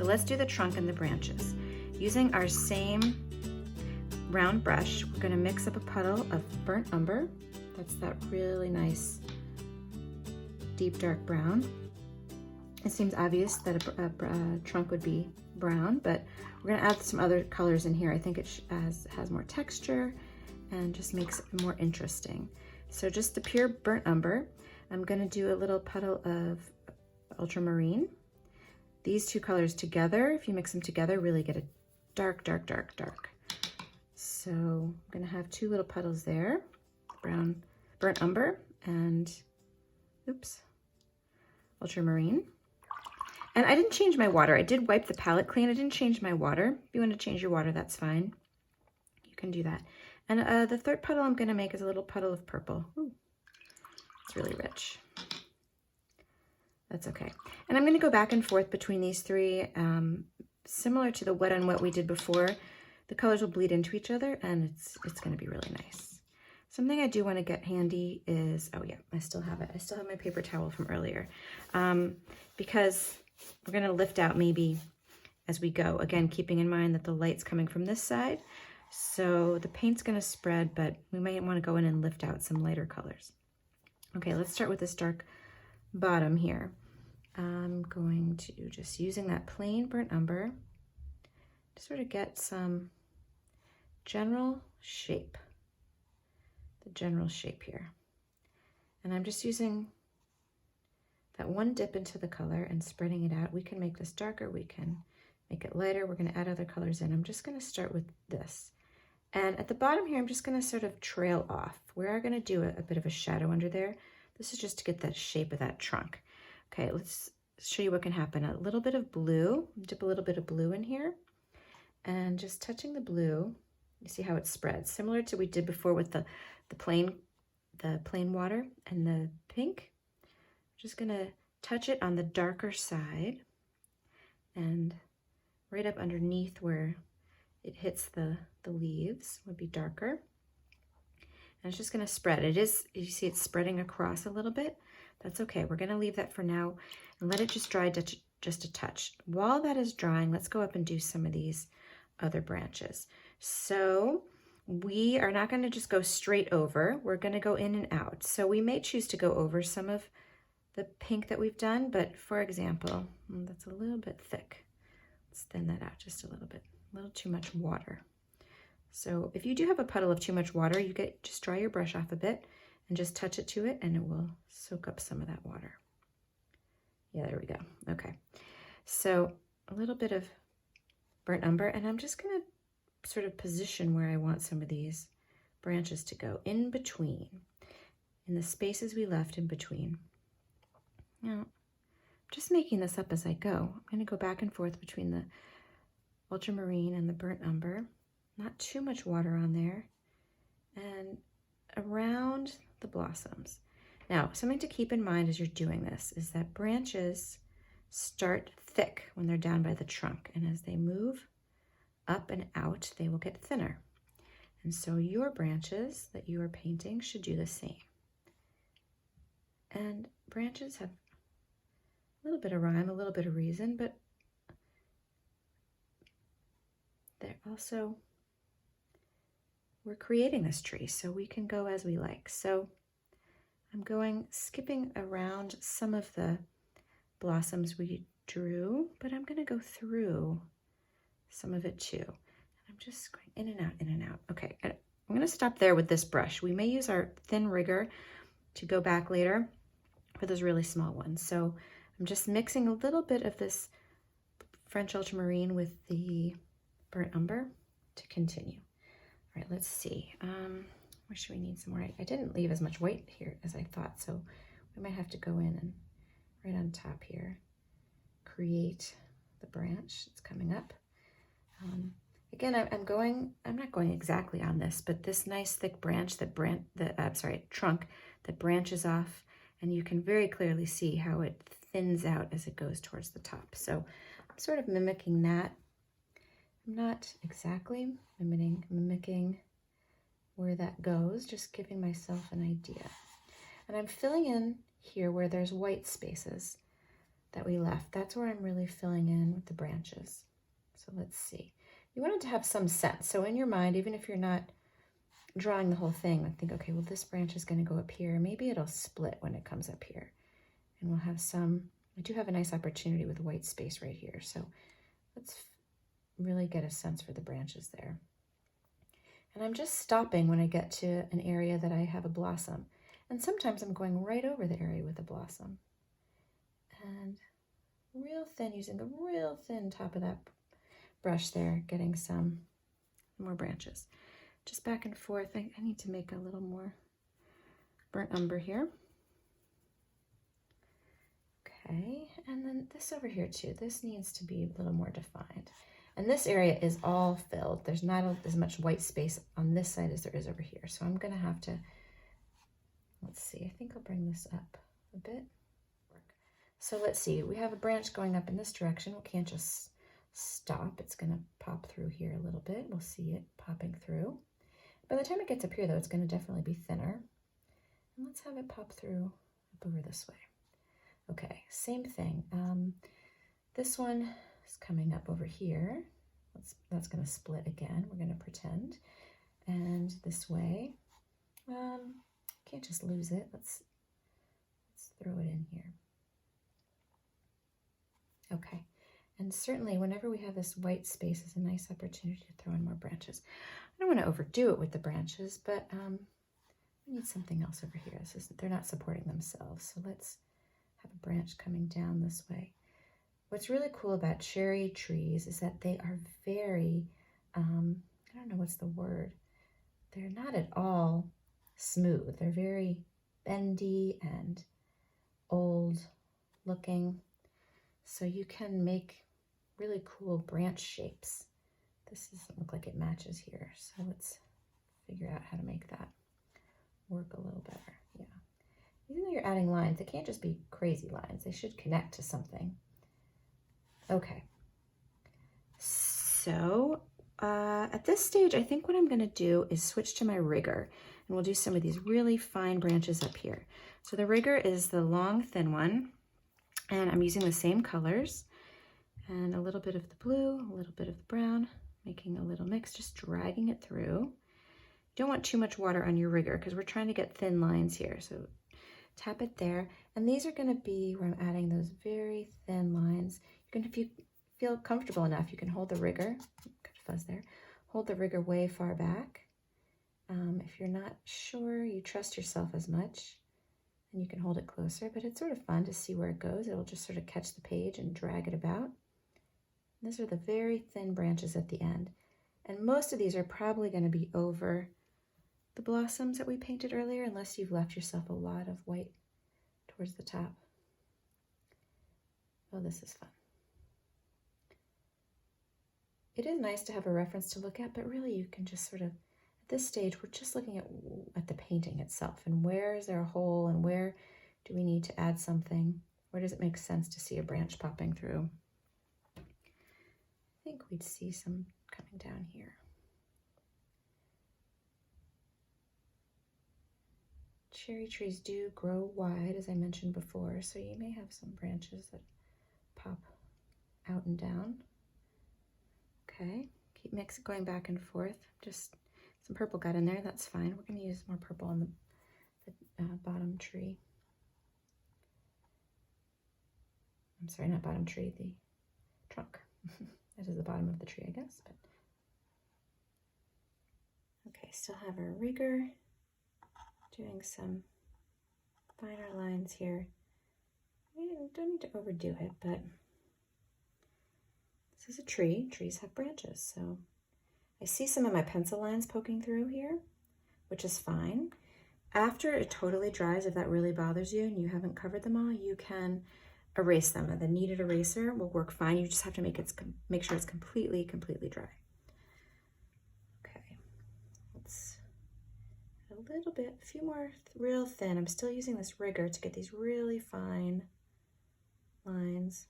So let's do the trunk and the branches. Using our same round brush, we're going to mix up a puddle of burnt umber. That's that really nice deep dark brown. It seems obvious that a trunk would be brown, but we're going to add some other colors in here. I think it has more texture and just makes it more interesting. So just the pure burnt umber. I'm going to do a little puddle of ultramarine. These two colors together, if you mix them together, really get a dark, dark, dark, dark. So I'm going to have two little puddles there, brown, burnt umber, and ultramarine. And I didn't change my water. I did wipe the palette clean. I didn't change my water. If you want to change your water, that's fine. You can do that. And the third puddle I'm going to make is a little puddle of purple. Ooh, it's really rich. That's okay. And I'm going to go back and forth between these three. Similar to the wet on wet we did before, the colors will bleed into each other, and it's going to be really nice. Something I do want to get handy is, oh yeah, I still have it. I still have my paper towel from earlier. Because we're going to lift out maybe as we go. Again, keeping in mind that the light's coming from this side. So the paint's going to spread, but we might want to go in and lift out some lighter colors. Okay, let's start with this dark bottom here. I'm going to just using that plain burnt umber to sort of get some general shape, the general shape here. And I'm just using that one dip into the color and spreading it out. We can make this darker, we can make it lighter. We're going to add other colors in. I'm just going to start with this. And at the bottom here, I'm just going to sort of trail off. We are going to do a bit of a shadow under there. This is just to get that shape of that trunk. Okay, let's show you what can happen. A little bit of blue, dip a little bit of blue in here, and just touching the blue, you see how it spreads. Similar to what we did before with the plain water and the pink. Just gonna touch it on the darker side and right up underneath where it hits the leaves would be darker. And it's just gonna spread. It is, you see it's spreading across a little bit. That's okay. We're gonna leave that for now and let it just dry just a touch. While that is drying, let's go up and do some of these other branches. So we are not gonna just go straight over. We're gonna go in and out. So we may choose to go over some of the pink that we've done, but for example, that's a little bit thick. Let's thin that out just a little bit, a little too much water. So if you do have a puddle of too much water, just dry your brush off a bit and just touch it to it and it will soak up some of that water. Yeah, there we go. Okay. So a little bit of burnt umber, and I'm just gonna sort of position where I want some of these branches to go in between, in the spaces we left in between. Now, I'm just making this up as I go. I'm going to go back and forth between the ultramarine and the burnt umber. Not too much water on there. And around the blossoms. Now, something to keep in mind as you're doing this is that branches start thick when they're down by the trunk. And as they move up and out, they will get thinner. And so your branches that you are painting should do the same. And branches have a little bit of rhyme, a little bit of reason, but they're also, we're creating this tree, so we can go as we like. So I'm skipping around some of the blossoms we drew, but I'm gonna go through some of it too. And I'm just going in and out, in and out. Okay, I'm gonna stop there with this brush. We may use our thin rigger to go back later for those really small ones. So I'm just mixing a little bit of this French ultramarine with the burnt umber to continue. All right, let's see. Where should we need some more? I didn't leave as much white here as I thought, so we might have to go in and right on top here, create the branch that's coming up. Again, I'm not going exactly on this, but this nice thick branch trunk that branches off, and you can very clearly see how it thins out as it goes towards the top. So I'm sort of mimicking that. I'm not exactly mimicking where that goes, just giving myself an idea. And I'm filling in here where there's white spaces. that we left, that's where I'm really filling in with the branches. So let's see. You want it to have some sense. So in your mind, even if you're not drawing the whole thing, like think, okay, well, this branch is going to go up here. Maybe it'll split when it comes up here. And we'll have some, I do have a nice opportunity with white space right here. So let's really get a sense for the branches there. And I'm just stopping when I get to an area that I have a blossom. And sometimes I'm going right over the area with a blossom. And real thin, using a real thin top of that brush there, getting some more branches. Just back and forth. I need to make a little more burnt umber here. Okay, and then this over here too. This needs to be a little more defined. And this area is all filled. There's not as much white space on this side as there is over here. So I'm gonna have to, let's see, I think I'll bring this up a bit. So let's see, we have a branch going up in this direction. We can't just stop. It's gonna pop through here a little bit. We'll see it popping through. By the time it gets up here though, it's gonna definitely be thinner. And let's have it pop through up over this way. Okay, same thing. This one is coming up over here. That's gonna split again. We're gonna pretend. And this way, can't just lose it. Let's throw it in here. Okay, and certainly whenever we have this white space, is a nice opportunity to throw in more branches. I don't want to overdo it with the branches, but we need something else over here. They're not supporting themselves, so let's have a branch coming down this way. What's really cool about cherry trees is that they are very, I don't know what's the word, they're not at all smooth. They're very bendy and old looking. So you can make really cool branch shapes. This doesn't look like it matches here. So let's figure out how to make that work a little better. Yeah. Even though you're adding lines, they can't just be crazy lines. They should connect to something. Okay. So at this stage, I think what I'm going to do is switch to my rigger. And we'll do some of these really fine branches up here. So the rigger is the long, thin one. And I'm using the same colors and a little bit of the blue, a little bit of the brown, making a little mix, just dragging it through. You don't want too much water on your rigger because we're trying to get thin lines here. So tap it there. And these are going to be where I'm adding those very thin lines. You can, if you feel comfortable enough, you can hold the rigger, got a fuzz there, hold the rigger way far back. If you're not sure, you trust yourself as much, and you can hold it closer, but it's sort of fun to see where it goes. It'll just sort of catch the page and drag it about. And these are the very thin branches at the end. And most of these are probably going to be over the blossoms that we painted earlier, unless you've left yourself a lot of white towards the top. Oh, this is fun. It is nice to have a reference to look at, but really you can just sort of, at this stage, we're just looking at the painting itself and where is there a hole and where do we need to add something? Where does it make sense to see a branch popping through? I think we'd see some coming down here. Cherry trees do grow wide, as I mentioned before, so you may have some branches that pop out and down. Okay, keep going back and forth. Just some purple got in there, that's fine. We're going to use more purple on the bottom tree. I'm sorry, not bottom tree, the trunk. That is the bottom of the tree, I guess. But okay, still have our rigger, doing some finer lines here. We don't need to overdo it, but this is a tree. Trees have branches, so I see some of my pencil lines poking through here, which is fine. After it totally dries, if that really bothers you and you haven't covered them all, you can erase them. And the kneaded eraser will work fine. You just have to make sure it's completely dry. Okay, let's add a little bit, a few more real thin. I'm still using this rigger to get these really fine lines.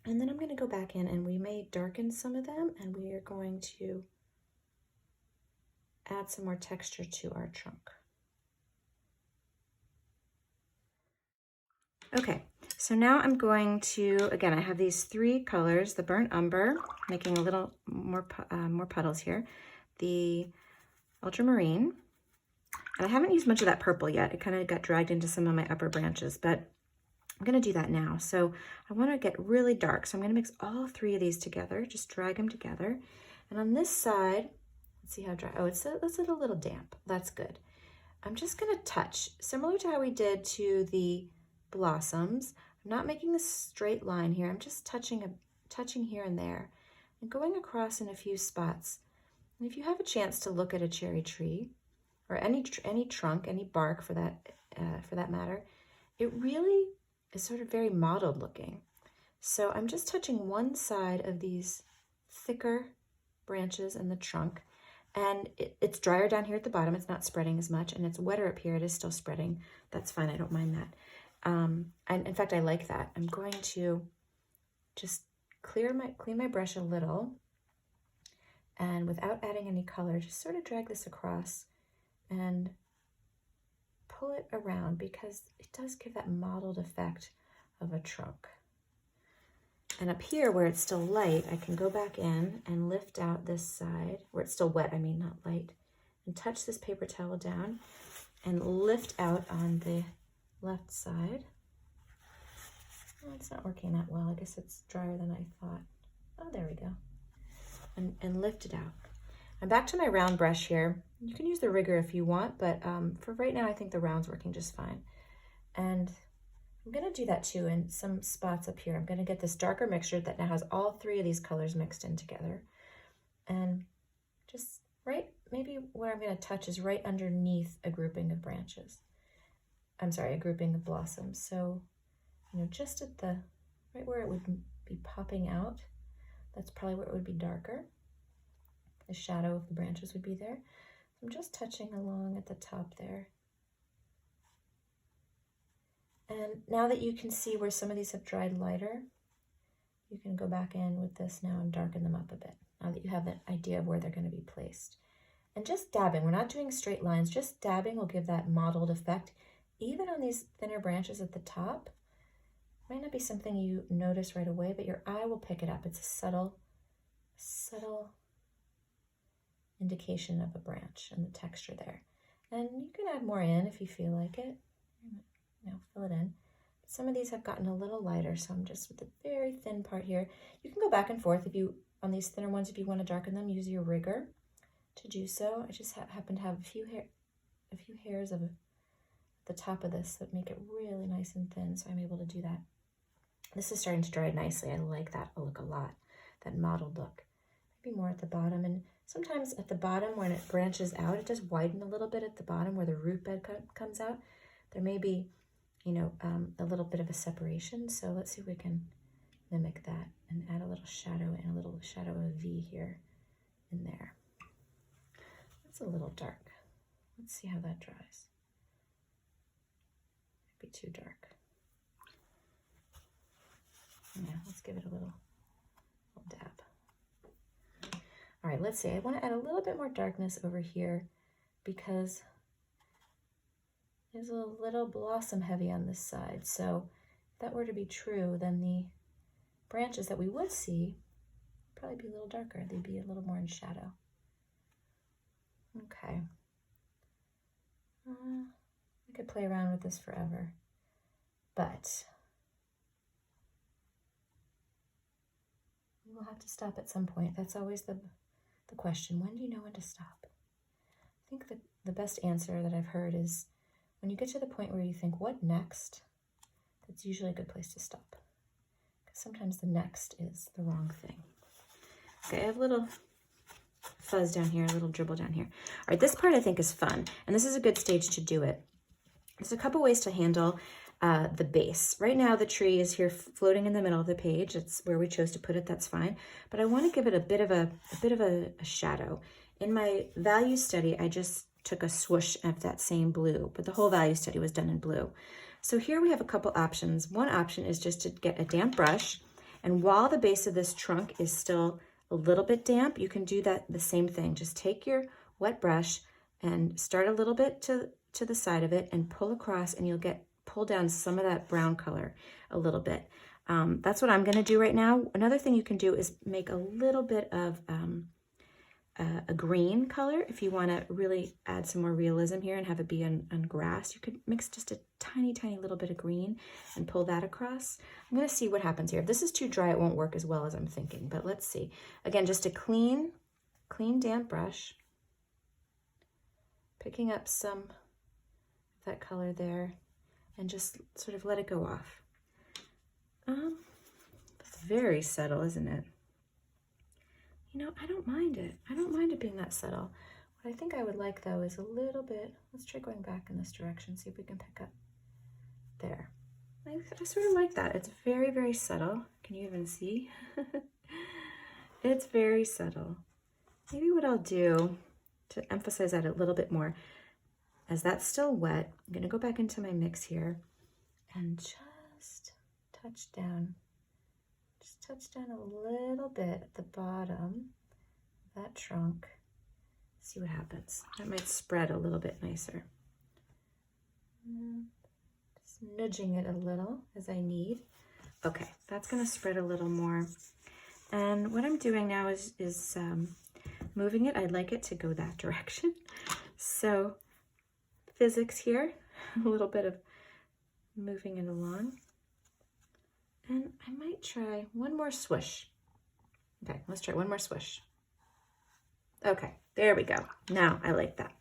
And then I'm going to go back in and we may darken some of them and we are going to add some more texture to our trunk. Okay, so now I'm going to, again, I have these three colors, the burnt umber, making a little more puddles here, the ultramarine, and I haven't used much of that purple yet. It kind of got dragged into some of my upper branches, but I'm going to do that now. So I want to get really dark, so I'm going to mix all three of these together, just drag them together. And on this side, let's see how dry, oh, it's a little damp. That's good. I'm just going to touch, similar to how we did to the blossoms. I'm not making a straight line here. I'm just touching here and there and going across in a few spots. And if you have a chance to look at a cherry tree or any trunk, any bark for that matter, it really is sort of very mottled looking. So I'm just touching one side of these thicker branches in the trunk, and it's drier down here at the bottom. It's not spreading as much, and it's wetter up here. It is still spreading. That's fine. I don't mind that. And in fact, I like that. I'm going to just clean my brush a little, and without adding any color, just sort of drag this across and pull it around, because it does give that mottled effect of a trunk. And up here where it's still light, I can go back in and lift out this side, where it's still wet, I mean not light, and touch this paper towel down and lift out on the left side. Oh, it's not working that well. I guess it's drier than I thought. Oh, there we go. And lift it out. I'm back to my round brush here. You can use the rigger if you want, but for right now, I think the round's working just fine. And I'm going to do that too in some spots up here. I'm going to get this darker mixture that now has all three of these colors mixed in together. And just right, maybe where I'm going to touch is right underneath a grouping of branches. I'm sorry, a grouping of blossoms. So, you know, just at the, right where it would be popping out, that's probably where it would be darker. The shadow of the branches would be there. So I'm just touching along at the top there. And now that you can see where some of these have dried lighter, you can go back in with this now and darken them up a bit, now that you have an idea of where they're going to be placed. And just dabbing, we're not doing straight lines, just dabbing will give that mottled effect, even on these thinner branches at the top. It might not be something you notice right away, but your eye will pick it up. It's a subtle indication of a branch and the texture there. And you can add more in if you feel like it. Now fill it in. Some of these have gotten a little lighter, so I'm just with the very thin part here. You can go back and forth on these thinner ones, if you want to darken them, use your rigger to do so. I just happen to have a few hairs of the top of this that make it really nice and thin, so I'm able to do that. This is starting to dry nicely. I like that look a lot, that mottled look. Maybe more at the bottom, and sometimes at the bottom when it branches out, it does widen a little bit at the bottom where the root bed comes out. There may be, you know, a little bit of a separation. So let's see if we can mimic that and add a little shadow and a little shadow of a V here in there. That's a little dark. Let's see how that dries. Might be too dark. Yeah, let's give it a little dab. All right, let's see. I want to add a little bit more darkness over here because there's a little blossom heavy on this side. So if that were to be true, then the branches that we would see would probably be a little darker. They'd be a little more in shadow. Okay. I could play around with this forever, but we will have to stop at some point. That's always the question. When do you know when to stop? I think the best answer that I've heard is when you get to the point where you think, what next? That's usually a good place to stop. Because sometimes the next is the wrong thing. Okay, I have a little fuzz down here, a little dribble down here. All right, this part I think is fun, and this is a good stage to do it. There's a couple ways to handle the base. Right now the tree is here floating in the middle of the page. It's where we chose to put it, that's fine. But I want to give it a bit of a shadow. In my value study, I just took a swoosh of that same blue, but the whole value study was done in blue. So here we have a couple options. One option is just to get a damp brush, and while the base of this trunk is still a little bit damp, you can do the same thing. Just take your wet brush and start a little bit to the side of it and pull across, and you'll get pull down some of that brown color a little bit. That's what I'm going to do right now. Another thing you can do is make a little bit of a green color. If you want to really add some more realism here and have it be on grass, you could mix just a tiny, tiny little bit of green and pull that across. I'm going to see what happens here. If this is too dry, it won't work as well as I'm thinking, but let's see. Again, just a clean, damp brush. Picking up some of that color there and just sort of let it go off. It's very subtle, isn't it? You know, I don't mind it. I don't mind it being that subtle. What I think I would like though is a little bit, let's try going back in this direction, see if we can pick up there. I sort of like that. It's very, very subtle. Can you even see? It's very subtle. Maybe what I'll do to emphasize that a little bit more, as that's still wet, I'm gonna go back into my mix here and just touch down. Just touch down a little bit at the bottom of that trunk. See what happens. That might spread a little bit nicer. Just nudging it a little as I need. Okay, that's gonna spread a little more. And what I'm doing now is moving it. I'd like it to go that direction. So physics here, a little bit of moving it along. And I might try one more swoosh. Okay, let's try one more swoosh. Okay, there we go. Now I like that.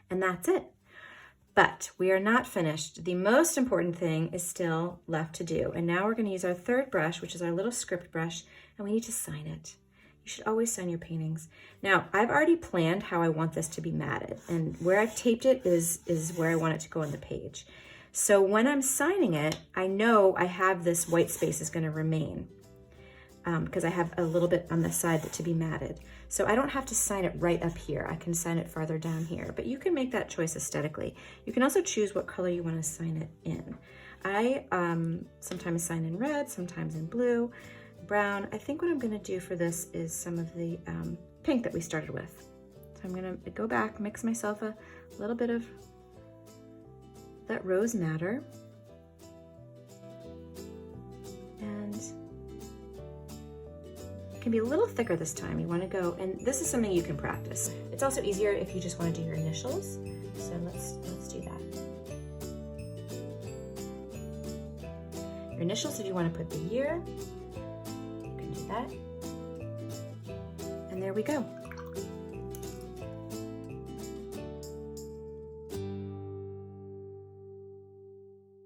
And that's it. But we are not finished. The most important thing is still left to do. And now we're going to use our third brush, which is our little script brush, and we need to sign it. You should always sign your paintings. Now, I've already planned how I want this to be matted, and where I've taped it is where I want it to go on the page. So when I'm signing it, I know I have this white space is going to remain because I have a little bit on the side to be matted. So I don't have to sign it right up here. I can sign it farther down here, but you can make that choice aesthetically. You can also choose what color you want to sign it in. I sometimes sign in red, sometimes in blue, brown. I think what I'm going to do for this is some of the pink that we started with. So I'm going to go back, mix myself a little bit of that rose madder, and it can be a little thicker this time. You want to go, and this is something you can practice. It's also easier if you just want to do your initials. So let's do that. Your initials, if you want to put the year, you can do that. And there we go.